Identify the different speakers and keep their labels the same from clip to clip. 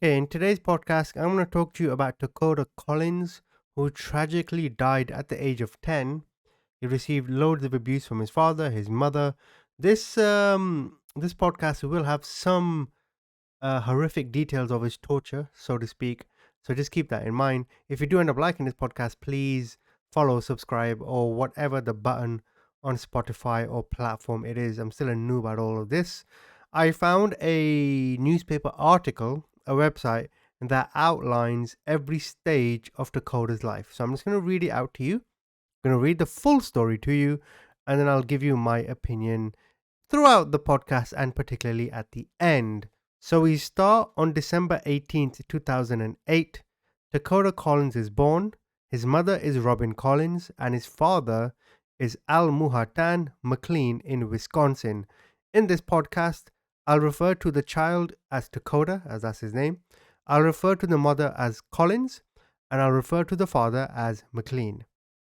Speaker 1: Okay, in today's podcast, I'm going to talk to you about Takoda Collins, who tragically died at the age of 10. He received loads of abuse from his father, his mother. This podcast will have some horrific details of his torture, so to speak. So just keep that in mind. If you do end up liking this podcast, please follow, subscribe, or whatever the button on Spotify or platform it is. I'm still a noob at all of this. I found a newspaper article, a website that outlines every stage of Dakota's life. So I'm just going to read it out to you. I'm going to read the full story to you, and then I'll give you my opinion throughout the podcast and particularly at the end. So we start on December 18th, 2008. Takoda Collins is born. His mother is Robin Collins and his father is Al Muhatan McLean in Wisconsin. In this podcast, I'll refer to the child as Takoda, as that's his name. I'll refer to the mother as Collins, and I'll refer to the father as McLean.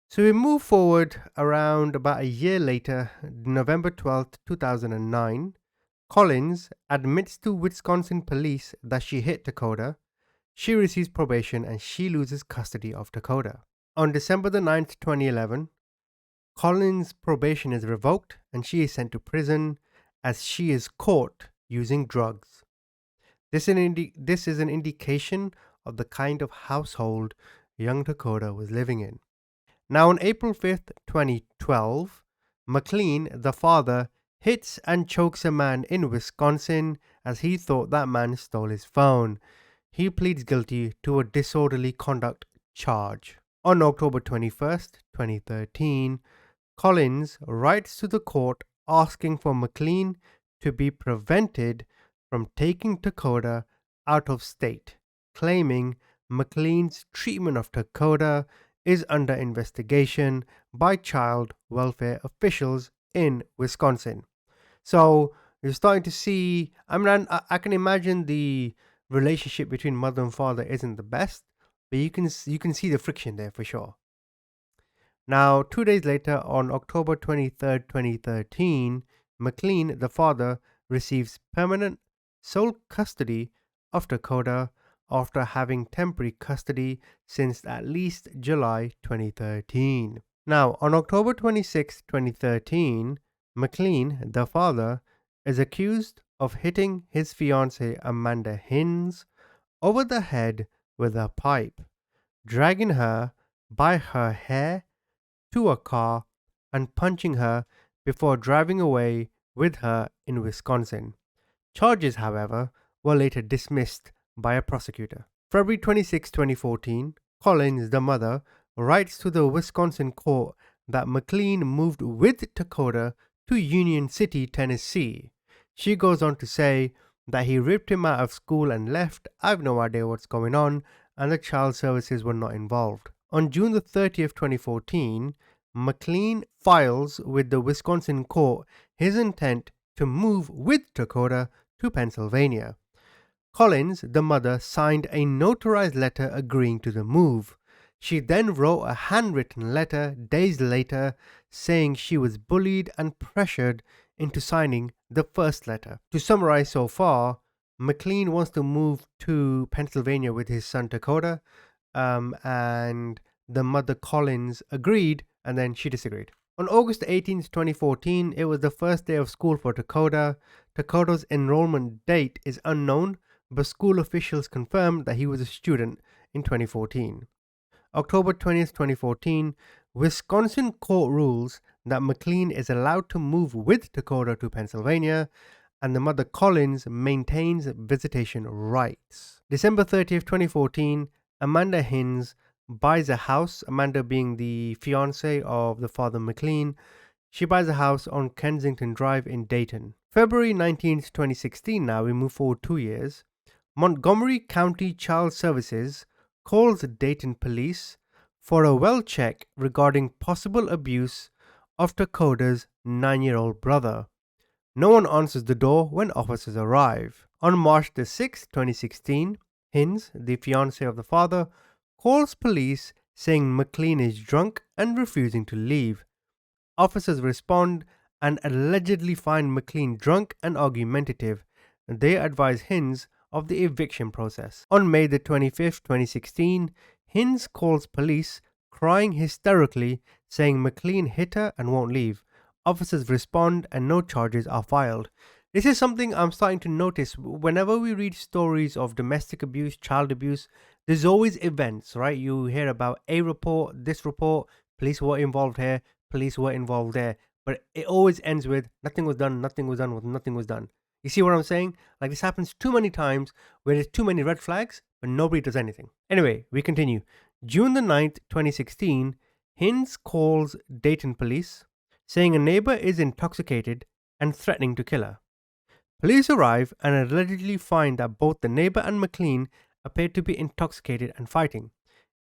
Speaker 1: So we move forward around about a year later, November 12th, 2009. Collins admits to Wisconsin police that she hit Takoda. She receives probation and she loses custody of Takoda. On December the 9th, 2011, Collins' probation is revoked and she is sent to prison as she is caught using drugs. This is an indication of the kind of household young Takoda was living in. Now, on April 5th, 2012, McLean, the father, hits and chokes a man in Wisconsin as he thought that man stole his phone. He pleads guilty to a disorderly conduct charge. On October 21st, 2013, Collins writes to the court asking for McLean to be prevented from taking Takoda out of state, claiming McLean's treatment of Takoda is under investigation by child welfare officials in Wisconsin. So you're starting to see. I can imagine the relationship between mother and father isn't the best, but you can see the friction there for sure. Now, 2 days later, on October 23rd, 2013, McLean, the father, receives permanent sole custody of Dakota after having temporary custody since at least July 2013. Now, on October 26, 2013, McLean, the father, is accused of hitting his fiancée Amanda Hines over the head with a pipe, dragging her by her hair to a car and punching her before driving away with her in Wisconsin. Charges, however, were later dismissed by a prosecutor. February 26, 2014, Collins, the mother, writes to the Wisconsin court that McLean moved with Takoda to Union City, Tennessee. She goes on to say that he ripped him out of school and left. I have no idea what's going on, and the child services were not involved. On June the 30th, 2014, McLean files with the Wisconsin court his intent to move with Takoda to Pennsylvania. Collins, the mother, signed a notarized letter agreeing to the move. She then wrote a handwritten letter days later saying she was bullied and pressured into signing the first letter. To summarize so far, McLean wants to move to Pennsylvania with his son Takoda, and the mother Collins agreed, and then she disagreed. On August 18th, 2014, it was the first day of school for Takoda. Takoda's enrollment date is unknown, but school officials confirmed that he was a student in 2014. October 20th, 2014, Wisconsin court rules that McLean is allowed to move with Takoda to Pennsylvania, and the mother Collins maintains visitation rights. December 30th, 2014, Amanda Hines buys a house, Amanda being the fiancée of the father McLean. She buys a house on Kensington Drive in Dayton. February 19th, 2016, now we move forward 2 years. Montgomery County Child Services calls Dayton police for a well check regarding possible abuse of Takoda's 9-year-old brother. No one answers the door when officers arrive. On March the 6th, 2016, Hines, the fiancée of the father, calls police saying McLean is drunk and refusing to leave. Officers respond and allegedly find McLean drunk and argumentative. They advise Hines of the eviction process. On May the 25th, 2016, Hinds calls police, crying hysterically, saying McLean hit her and won't leave. Officers respond and no charges are filed. This is something I'm starting to notice. Whenever we read stories of domestic abuse, child abuse, there's always events, right? You hear about a report, this report, police were involved here, police were involved there. But it always ends with nothing was done, nothing was done, nothing was done. You see what I'm saying? Like this happens too many times where there's too many red flags, but nobody does anything. Anyway, we continue. June the 9th, 2016, Hinds calls Dayton police, saying a neighbor is intoxicated and threatening to kill her. Police arrive and allegedly find that both the neighbor and McLean appear to be intoxicated and fighting.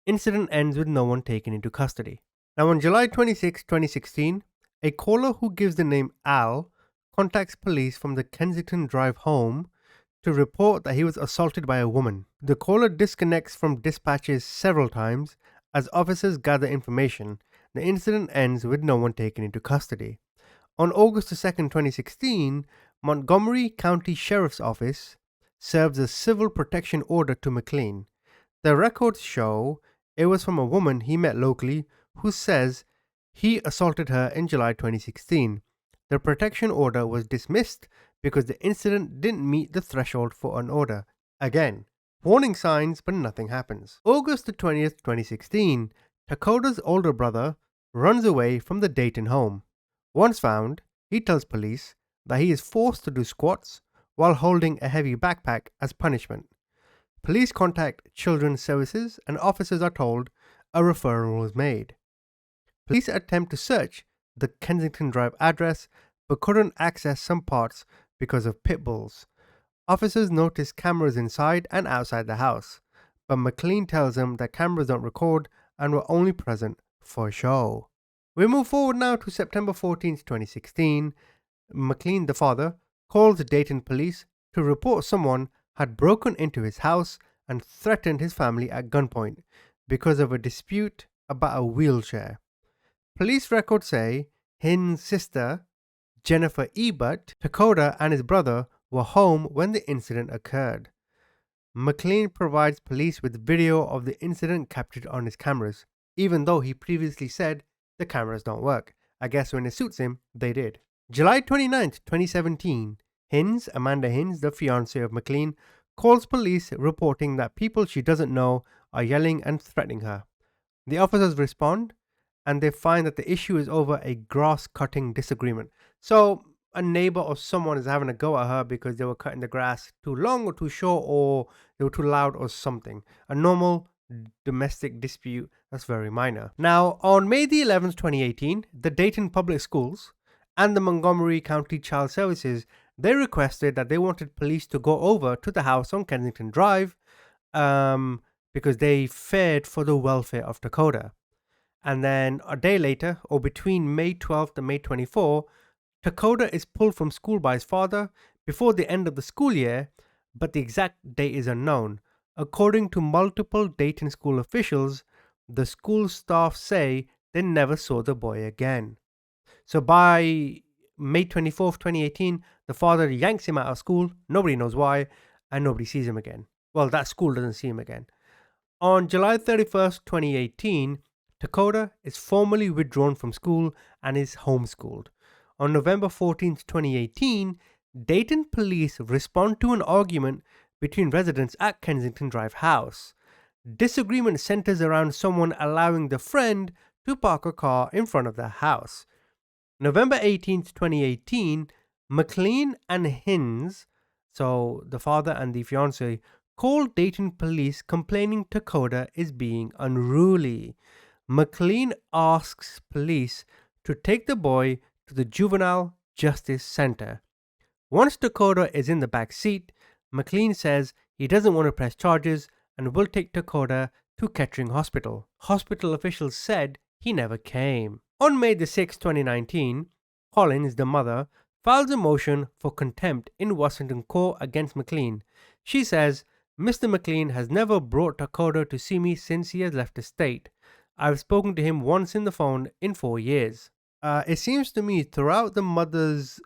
Speaker 1: Incident ends with no one taken into custody. Now, on July 26, 2016, a caller who gives the name Al contacts police from the Kensington Drive home to report that he was assaulted by a woman. The caller disconnects from dispatches several times as officers gather information. The incident ends with no one taken into custody. On August 2nd, 2016, Montgomery County Sheriff's Office serves a civil protection order to McLean. The records show it was from a woman he met locally who says he assaulted her in July 2016. The protection order was dismissed because the incident didn't meet the threshold for an order. Again, warning signs, but nothing happens. August the 20th, 2016, Takoda's older brother runs away from the Dayton home. Once found, he tells police that he is forced to do squats while holding a heavy backpack as punishment. Police contact Children's Services and officers are told a referral was made. Police attempt to search the Kensington Drive address but couldn't access some parts because of pit bulls. Officers notice cameras inside and outside the house, but McLean tells them that cameras don't record and were only present for show. We move forward now to September 14th, 2016. McLean, the father, calls the Dayton police to report someone had broken into his house and threatened his family at gunpoint because of a dispute about a wheelchair. Police records say Hin's sister, Jennifer Ebert, Takoda, and his brother were home when the incident occurred. McLean provides police with video of the incident captured on his cameras, even though he previously said the cameras don't work. I guess when it suits him, they did. July 29th, 2017, Amanda Hinds, the fiancée of McLean, calls police reporting that people she doesn't know are yelling and threatening her. The officers respond and they find that the issue is over a grass cutting disagreement. So a neighbor or someone is having a go at her because they were cutting the grass too long or too short, or they were too loud or something. A normal domestic dispute that's very minor. Now, on May the 11th, 2018, the Dayton Public Schools and the Montgomery County Child Services, they requested that they wanted police to go over to the house on Kensington Drive because they feared for the welfare of Takoda. And then a day later, or between May 12th and May 24th, Takoda is pulled from school by his father before the end of the school year, but the exact date is unknown. According to multiple Dayton school officials, the school staff say they never saw the boy again. So by May 24th, 2018, the father yanks him out of school, nobody knows why, and nobody sees him again. Well, that school doesn't see him again. On July 31st, 2018, Takoda is formally withdrawn from school and is homeschooled. On November 14th, 2018, Dayton police respond to an argument between residents at Kensington Drive house. Disagreement centers around someone allowing the friend to park a car in front of the house. November 18th, 2018, McLean and Hinds, so the father and the fiancé, called Dayton police complaining Takoda is being unruly. McLean asks police to take the boy to the Juvenile Justice Center. Once Takoda is in the back seat, McLean says he doesn't want to press charges and will take Takoda to Kettering Hospital. Hospital officials said he never came. On May the 6th, 2019, Collins, the mother, files a motion for contempt in Washington court against McLean. She says, Mr. McLean has never brought Takoda to see me since he has left the state. I've spoken to him once in the phone in 4 years. It seems to me throughout the mother's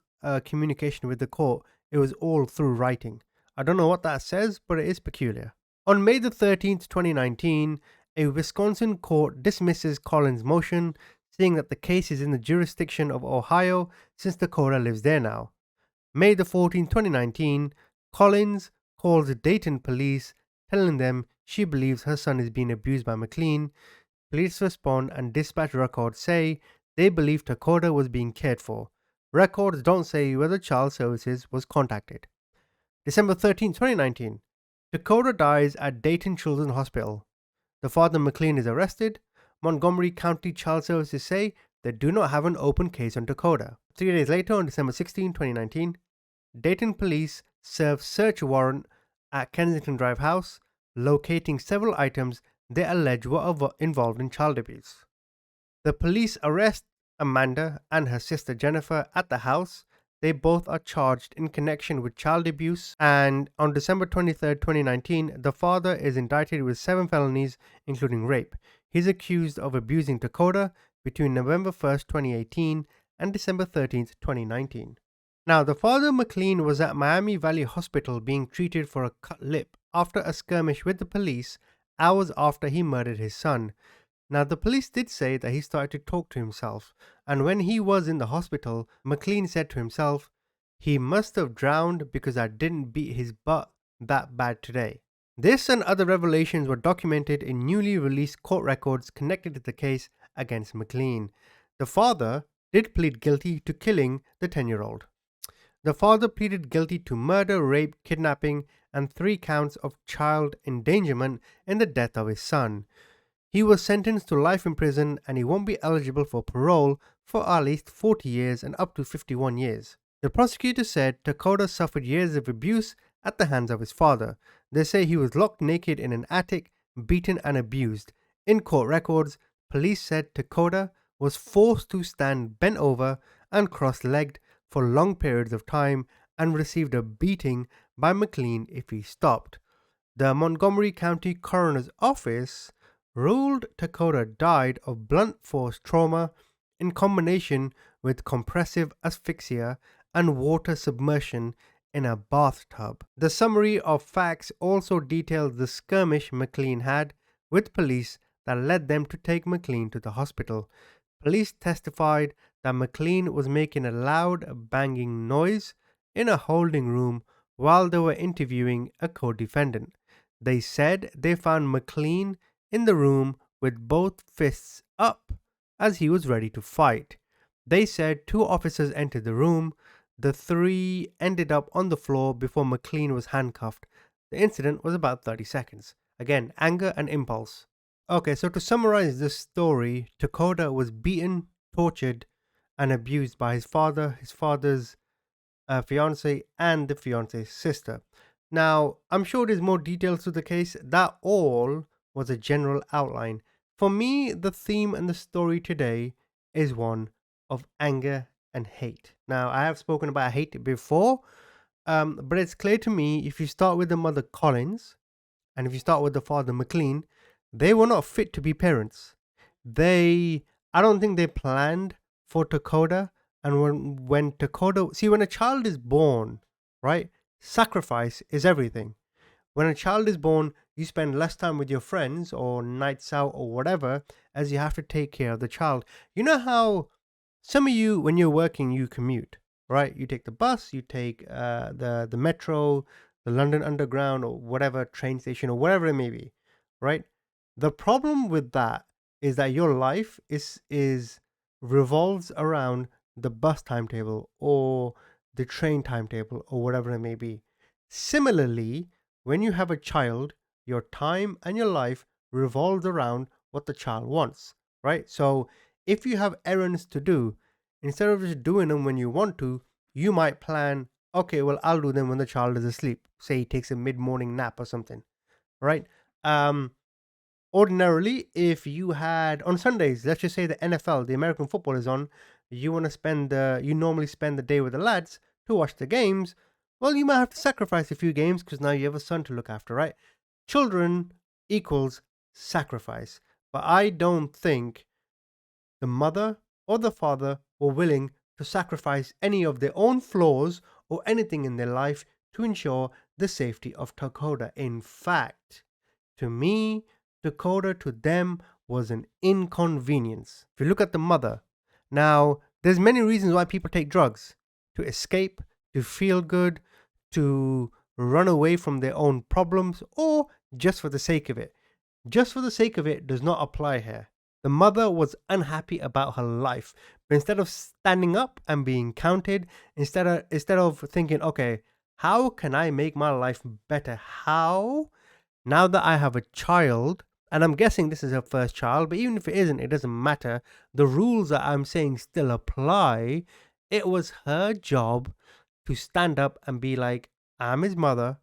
Speaker 1: communication with the court, it was all through writing. I don't know what that says, but it is peculiar. On May the 13th, 2019, a Wisconsin court dismisses Collins' motion, saying that the case is in the jurisdiction of Ohio since Takoda lives there now. May the 14th, 2019, Collins calls Dayton police, telling them she believes her son is being abused by McLean. Police respond and dispatch records say they believe Takoda was being cared for. Records don't say whether child services was contacted. December 13th, 2019, Takoda dies at Dayton Children's Hospital. The father McLean is arrested. Montgomery County Child Services say they do not have an open case on Takoda. 3 days later, on December 16, 2019, Dayton police serve search warrant at Kensington Drive house, locating several items they allege were involved in child abuse. The police arrest Amanda and her sister Jennifer at the house. They both are charged in connection with child abuse, and on December 23rd, 2019, the father is indicted with 7 felonies, including rape. He's accused of abusing Takoda between November 1st, 2018 and December 13th, 2019. Now, the father McLean was at Miami Valley Hospital being treated for a cut lip after a skirmish with the police hours after he murdered his son. Now, the police did say that he started to talk to himself, and when he was in the hospital, McLean said to himself, "He must have drowned because I didn't beat his butt that bad today." This and other revelations were documented in newly released court records connected to the case against McLean. The father did plead guilty to killing the 10-year-old. The father pleaded guilty to murder, rape, kidnapping, and 3 counts of child endangerment in the death of his son. He was sentenced to life in prison, and he won't be eligible for parole for at least 40 years and up to 51 years. The prosecutor said Takoda suffered years of abuse at the hands of his father. They say he was locked naked in an attic, beaten and abused. In court records, police said Takoda was forced to stand bent over and cross-legged for long periods of time and received a beating by McLean if he stopped. The Montgomery County Coroner's Office ruled Takoda died of blunt force trauma in combination with compressive asphyxia and water submersion in a bathtub. The summary of facts also details the skirmish McLean had with police that led them to take McLean to the hospital. Police testified that McLean was making a loud banging noise in a holding room while they were interviewing a co-defendant. They said they found McLean in the room with both fists up as he was ready to fight. They said 2 officers entered the room. The 3 ended up on the floor before McLean was handcuffed. The incident was about 30 seconds. Again, anger and impulse. Okay, so to summarize this story, Takoda was beaten, tortured, and abused by his father, his father's fiance, and the fiance's sister. Now, I'm sure there's more details to the case. That all was a general outline. For me, the theme and the story today is one of anger and hate. Now, I have spoken about hate before, but it's clear to me if you start with the mother Collins and if you start with the father McLean, they were not fit to be parents. I don't think they planned for Takoda. And when Takoda, see, when a child is born, right, sacrifice is everything. When a child is born, you spend less time with your friends or nights out or whatever, as you have to take care of the child. You know how some of you, when you're working, you commute, right? You take the bus, you take the metro, the London Underground, or whatever train station or whatever it may be, right? The problem with that is that your life is revolves around the bus timetable or the train timetable or whatever it may be. Similarly, when you have a child, your time and your life revolves around what the child wants, right? So if you have errands to do, instead of just doing them when you want to, you might plan, okay, well, I'll do them when the child is asleep. Say he takes a mid-morning nap or something, right? Ordinarily, if you had on Sundays, let's just say the NFL, the American football is on, you normally spend the day with the lads to watch the games. Well, you might have to sacrifice a few games because now you have a son to look after, right? Children equals sacrifice. But I don't think the mother or the father were willing to sacrifice any of their own flaws or anything in their life to ensure the safety of Takoda. In fact, to me, Dakota to them was an inconvenience. If you look at the mother, now there's many reasons why people take drugs: to escape, to feel good, to run away from their own problems, or just for the sake of it. Just for the sake of it does not apply here. The mother was unhappy about her life, but instead of standing up and being counted, instead of thinking, okay, how can I make my life better? How, now that I have a child, and I'm guessing this is her first child, but even if it isn't, it doesn't matter. The rules that I'm saying still apply. It was her job to stand up and be like, I'm his mother.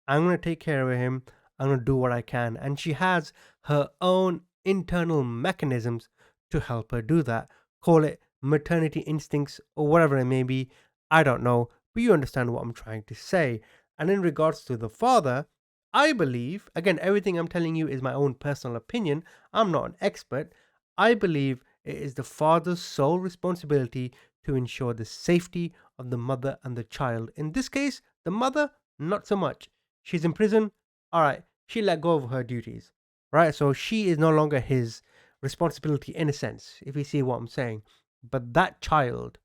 Speaker 1: I'm going to take care of him. I'm going to do what I can. And she has her own internal mechanisms to help her do that. Call it maternity instincts or whatever it may be. I don't know. But you understand what I'm trying to say. And in regards to the father, I believe, again, everything I'm telling you is my own personal opinion. I'm not an expert. I believe it is the father's sole responsibility to ensure the safety of the mother and the child. In this case, the mother, not so much. She's in prison. All right, she let go of her duties. Right, so she is no longer his responsibility in a sense, if you see what I'm saying. But that child,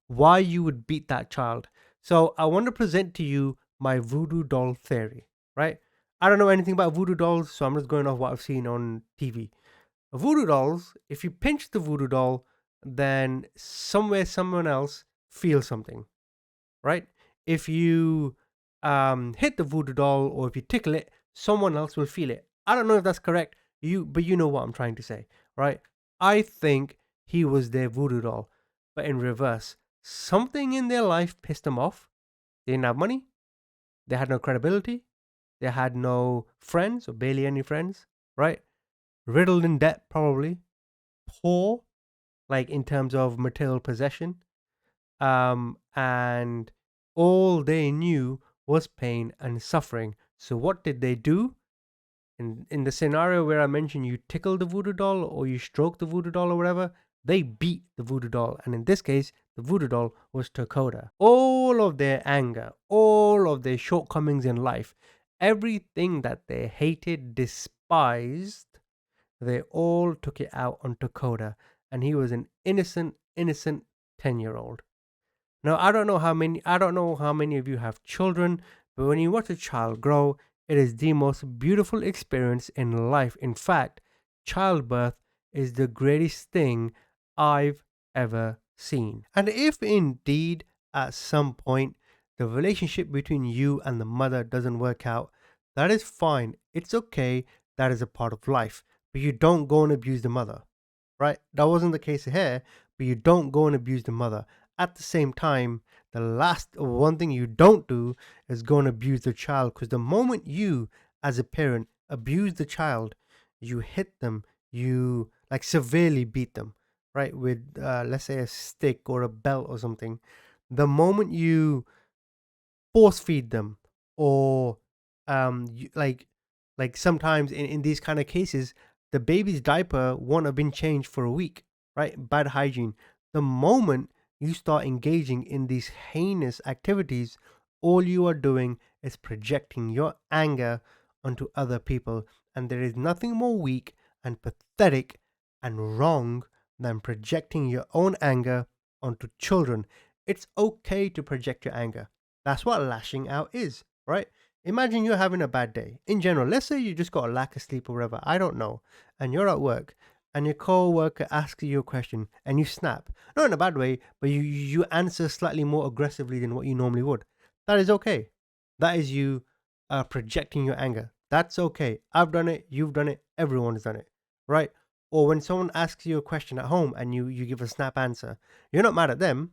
Speaker 1: why you would beat that child? So I want to present to you my voodoo doll theory. Right, I don't know anything about voodoo dolls, so I'm just going off what I've seen on TV. Voodoo dolls, if you pinch the voodoo doll, then somewhere someone else feels something, right? If you hit the voodoo doll or if you tickle it, someone else will feel it. I don't know if that's correct, but you know what I'm trying to say, right? I think he was their voodoo doll, but in reverse, something in their life pissed them off. They didn't have money, they had no credibility, they had no friends or barely any friends, right? Riddled in debt, probably poor, like in terms of material possession, and all they knew was pain and suffering. So what did they do? In the scenario where I mentioned you tickle the voodoo doll or you stroke the voodoo doll or whatever, they beat the voodoo doll, and in this case, the voodoo doll was Takoda. All of their anger, all of their shortcomings in life, everything that they hated, despised, they all took it out on Takoda, and he was an innocent 10-year-old. Now I don't know how many of you have children, but when you watch a child grow, it is the most beautiful experience in life. In fact, childbirth is the greatest thing I've ever seen. And if indeed at some point the relationship between you and the mother doesn't work out, that is fine. It's okay. That is a part of life. But you don't go and abuse the mother, right? That wasn't the case here, but you don't go and abuse the mother. At the same time, the last one thing you don't do is go and abuse the child, because the moment you, as a parent, abuse the child, you hit them, you like severely beat them, right? With, let's say, a stick or a belt or something. The moment you force feed them, or you, like sometimes in these kind of cases, the baby's diaper won't have been changed for a week, right? Bad hygiene. The moment you start engaging in these heinous activities, all you are doing is projecting your anger onto other people, and there is nothing more weak and pathetic and wrong than projecting your own anger onto children. It's okay to project your anger. That's what lashing out is, right? Imagine you're having a bad day. In general, let's say you just got a lack of sleep or whatever, I don't know, and you're at work and your co-worker asks you a question and you snap. Not in a bad way, but you answer slightly more aggressively than what you normally would. That is okay. That is you projecting your anger. That's okay. I've done it, you've done it, everyone's done it, right? Or when someone asks you a question at home and you give a snap answer, you're not mad at them,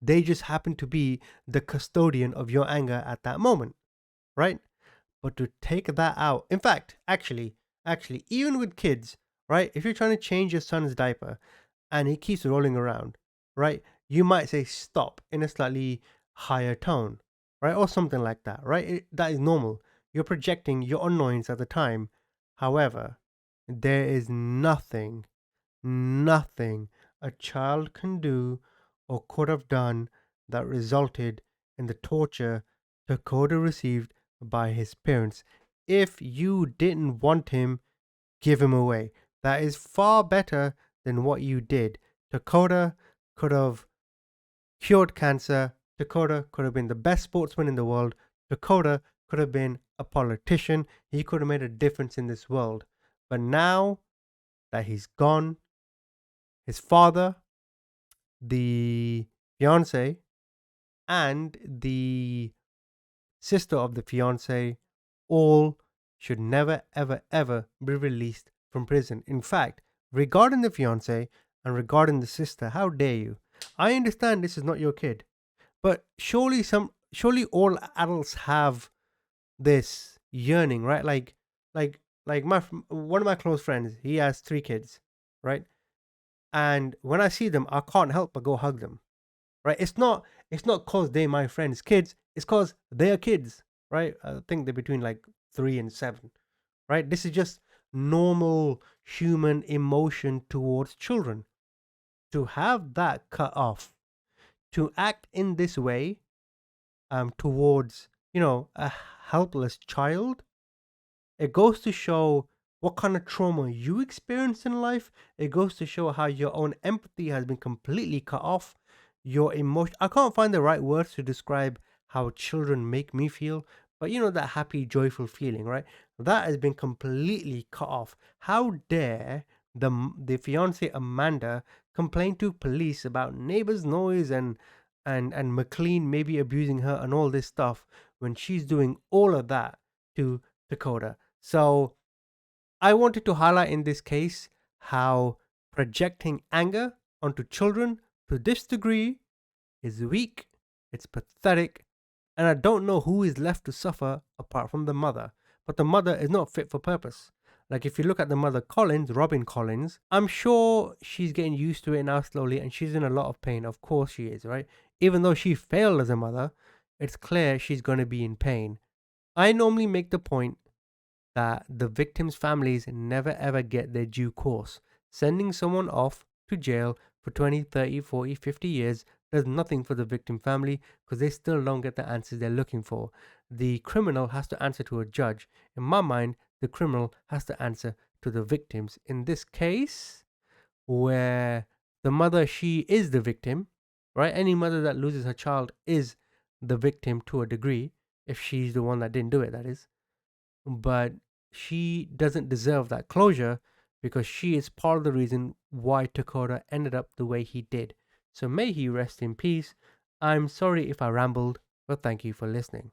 Speaker 1: they just happen to be the custodian of your anger at that moment, right? But to take that out, in fact, actually, even with kids, right? If you're trying to change your son's diaper and he keeps rolling around, right? You might say stop in a slightly higher tone, right? Or something like that, right? That is normal. You're projecting your annoyance at the time. However, there is nothing a child can do or could have done that resulted in the torture Takoda received by his parents. If you didn't want him, give him away. That is far better than what you did. Takoda could have cured cancer. Takoda could have been the best sportsman in the world. Takoda could have been a politician. He could have made a difference in this world. But now that he's gone, his father, the fiance, and the sister of the fiance all should never, ever, ever be released from prison. In fact, regarding the fiance and regarding the sister, how dare you? I understand this is not your kid, but surely all adults have this yearning, right? Like one of my close friends, he has 3 kids, right? And when I see them, I can't help but go hug them, right? It's not cause they're my friends' kids. It's cause they're kids, right? I think they're between like 3 and 7, right? This is just normal human emotion towards children. To have that cut off, to act in this way, towards a helpless child, it goes to show what kind of trauma you experienced in life. It goes to show how your own empathy has been completely cut off. Your emotion. I can't find the right words to describe how children make me feel, but that happy, joyful feeling, right? That has been completely cut off. How dare the fiance Amanda complain to police about neighbors' noise and McLean maybe abusing her and all this stuff when she's doing all of that to Dakota. So I wanted to highlight in this case how projecting anger onto children to this degree is weak, it's pathetic, and I don't know who is left to suffer apart from the mother. But the mother is not fit for purpose. Like if you look at the mother Collins, Robin Collins, I'm sure she's getting used to it now slowly and she's in a lot of pain. Of course she is, right? Even though she failed as a mother, it's clear she's going to be in pain. I normally make the point that the victims' families never ever get their due course. Sending someone off to jail for 20, 30, 40, 50 years does nothing for the victim family because they still don't get the answers they're looking for. The criminal has to answer to a judge. In my mind, the criminal has to answer to the victims. In this case, where the mother, she is the victim, right? Any mother that loses her child is the victim to a degree, if she's the one that didn't do it, that is. But she doesn't deserve that closure because she is part of the reason why Takoda ended up the way he did. So may he rest in peace. I'm sorry if I rambled, but thank you for listening.